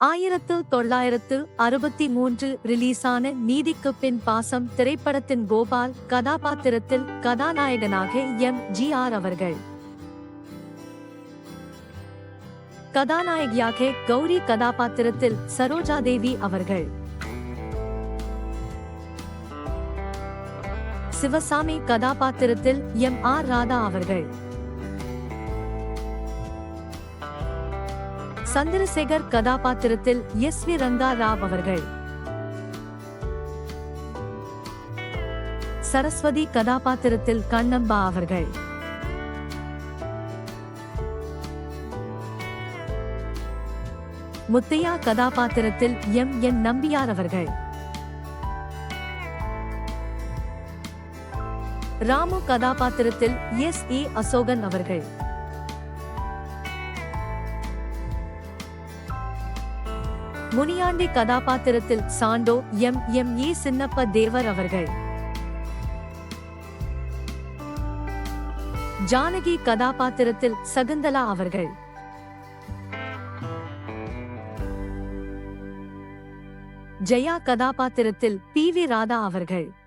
1963 ரிலீஸான நீதிக்குப் பின் பாசம் திரைப்படத்தின் கோபால் கதாபாத்திரத்தில் கதாநாயகனாக எம்.ஜி.ஆர். அவர்கள், கதாநாயகியாக கௌரி கதாபாத்திரத்தில் சரோஜாதேவி அவர்கள், சிவசாமி கதாபாத்திரத்தில் எம்.ஆர். ராதா அவர்கள், சந்திரசேகர் கதாபாத்திரத்தில் எஸ்.வி. ரங்கா ராவ் அவர்கள், சரஸ்வதி கதாபாத்திரத்தில் கண்ணம்பா அவர்கள், முத்தையா கதாபாத்திரத்தில் எம்.என். நம்பியார் அவர்கள், ராமு கதாபாத்திரத்தில் எஸ்.ஏ. அசோகன் அவர்கள், முனியாண்டி கதாபாத்திரத்தில் சாண்டோ எம்.ஏ. சின்னப்ப தேவர் அவர்கள், ஜானகி கதாபாத்திரத்தில் சகுந்தலா அவர்கள், ஜெயா கதாபாத்திரத்தில் பி.வி. ராதா அவர்கள்.